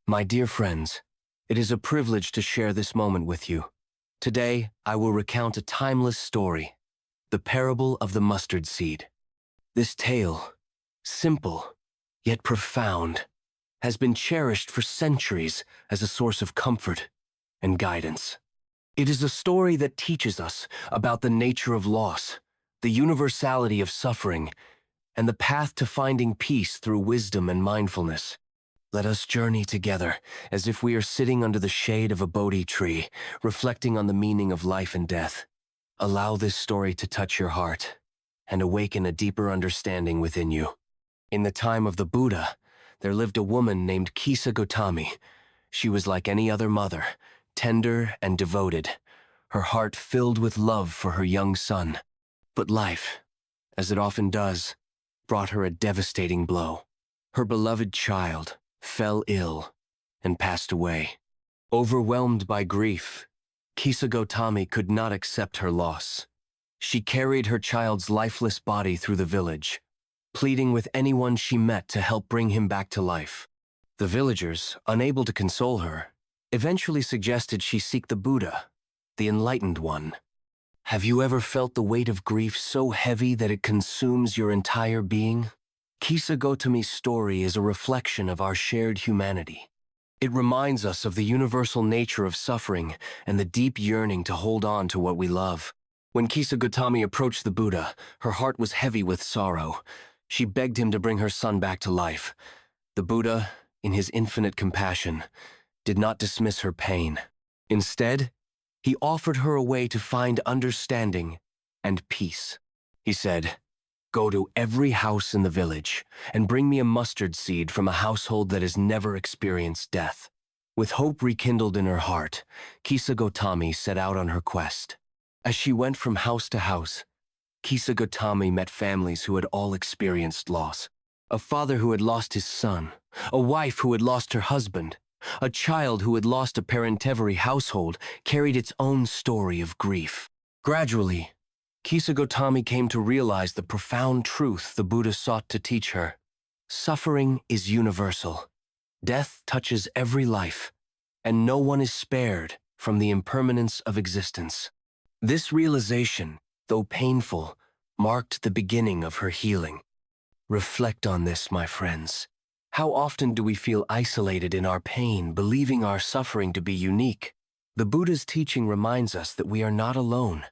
My dear friends, it is a privilege to share this moment with you. Today, I will recount a timeless story, the parable of the mustard seed. This tale, simple yet profound, has been cherished for centuries as a source of comfort and guidance. It is a story that teaches us about the nature of loss, the universality of suffering, and the path to finding peace through wisdom and mindfulness. Let us journey together as if we are sitting under the shade of a Bodhi tree, reflecting on the meaning of life and death. Allow this story to touch your heart and awaken a deeper understanding within you. In the time of the Buddha, there lived a woman named Kisa Gotami. She was like any other mother, tender and devoted, her heart filled with love for her young son. But life, as it often does, brought her a devastating blow. Her beloved child fell ill and passed away. Overwhelmed by grief, Kisa Gotami could not accept her loss. She carried her child's lifeless body through the village, pleading with anyone she met to help bring him back to life. The villagers, unable to console her, eventually suggested she seek the Buddha, the enlightened one. Have you ever felt the weight of grief so heavy that it consumes your entire being? Kisa Gotami's story is a reflection of our shared humanity. It reminds us of the universal nature of suffering and the deep yearning to hold on to what we love. When Kisa Gotami approached the Buddha, her heart was heavy with sorrow. She begged him to bring her son back to life. The Buddha, in his infinite compassion, did not dismiss her pain. Instead, he offered her a way to find understanding and peace. He said, "Go to every house in the village and bring me a mustard seed from a household that has never experienced death." With hope rekindled in her heart, Kisa Gotami set out on her quest. As she went from house to house, Kisa Gotami met families who had all experienced loss. A father who had lost his son, a wife who had lost her husband, a child who had lost a parent. Every household carried its own story of grief. Gradually, Kisa Gotami came to realize the profound truth the Buddha sought to teach her. Suffering is universal. Death touches every life, and no one is spared from the impermanence of existence. This realization, though painful, marked the beginning of her healing. Reflect on this, my friends. How often do we feel isolated in our pain, believing our suffering to be unique? The Buddha's teaching reminds us that we are not alone.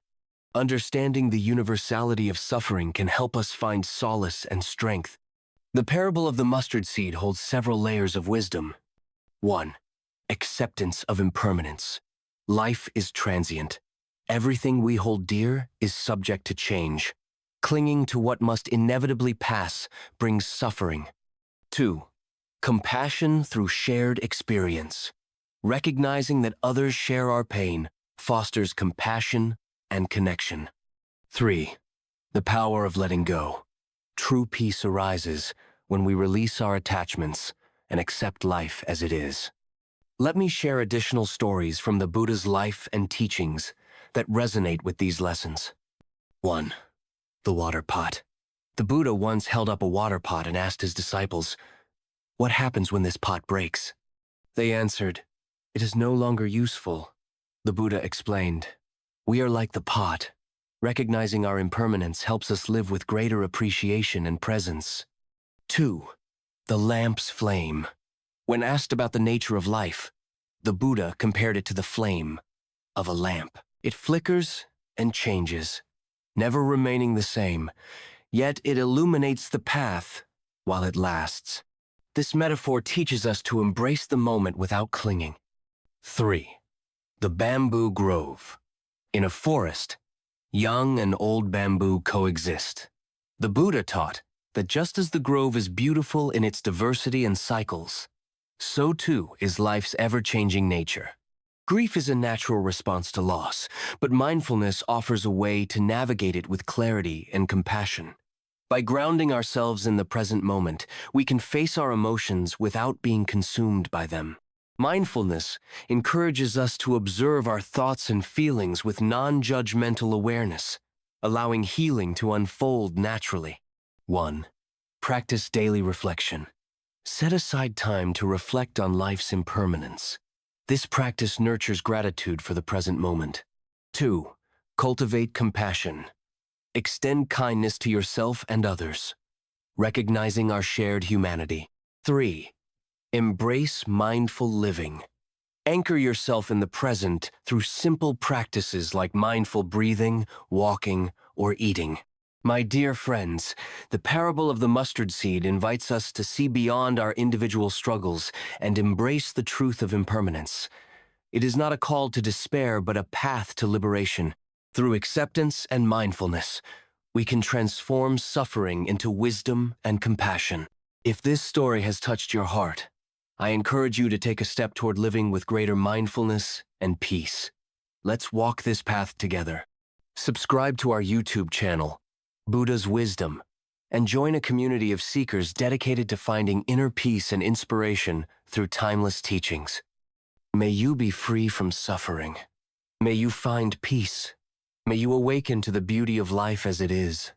Understanding the universality of suffering can help us find solace and strength. The parable of the mustard seed holds several layers of wisdom. 1. Acceptance of impermanence. Life is transient. Everything we hold dear is subject to change. Clinging to what must inevitably pass brings suffering. 2. Compassion through shared experience. Recognizing that others share our pain fosters compassion and connection. 3. The power of letting go. True peace arises when we release our attachments and accept life as it is. Let me share additional stories from the Buddha's life and teachings that resonate with these lessons. 1. The water pot. The Buddha once held up a water pot and asked his disciples, "What happens when this pot breaks?" They answered, "It is no longer useful." The Buddha explained, "We are like the pot. Recognizing our impermanence helps us live with greater appreciation and presence." 2. The lamp's flame. When asked about the nature of life, the Buddha compared it to the flame of a lamp. It flickers and changes, never remaining the same, yet it illuminates the path while it lasts. This metaphor teaches us to embrace the moment without clinging. 3. The bamboo grove. In a forest, young and old bamboo coexist. The Buddha taught that just as the grove is beautiful in its diversity and cycles, so too is life's ever-changing nature. Grief is a natural response to loss, but mindfulness offers a way to navigate it with clarity and compassion. By grounding ourselves in the present moment, we can face our emotions without being consumed by them. Mindfulness encourages us to observe our thoughts and feelings with non-judgmental awareness, allowing healing to unfold naturally. 1. Practice daily reflection. Set aside time to reflect on life's impermanence. This practice nurtures gratitude for the present moment. 2. Cultivate compassion. Extend kindness to yourself and others, recognizing our shared humanity. 3. Embrace mindful living. Anchor yourself in the present through simple practices like mindful breathing, walking, or eating. My dear friends, the parable of the mustard seed invites us to see beyond our individual struggles and embrace the truth of impermanence. It is not a call to despair, but a path to liberation. Through acceptance and mindfulness, we can transform suffering into wisdom and compassion. If this story has touched your heart, I encourage you to take a step toward living with greater mindfulness and peace. Let's walk this path together. Subscribe to our YouTube channel, Buddha's Wisdom, and join a community of seekers dedicated to finding inner peace and inspiration through timeless teachings. May you be free from suffering. May you find peace. May you awaken to the beauty of life as it is.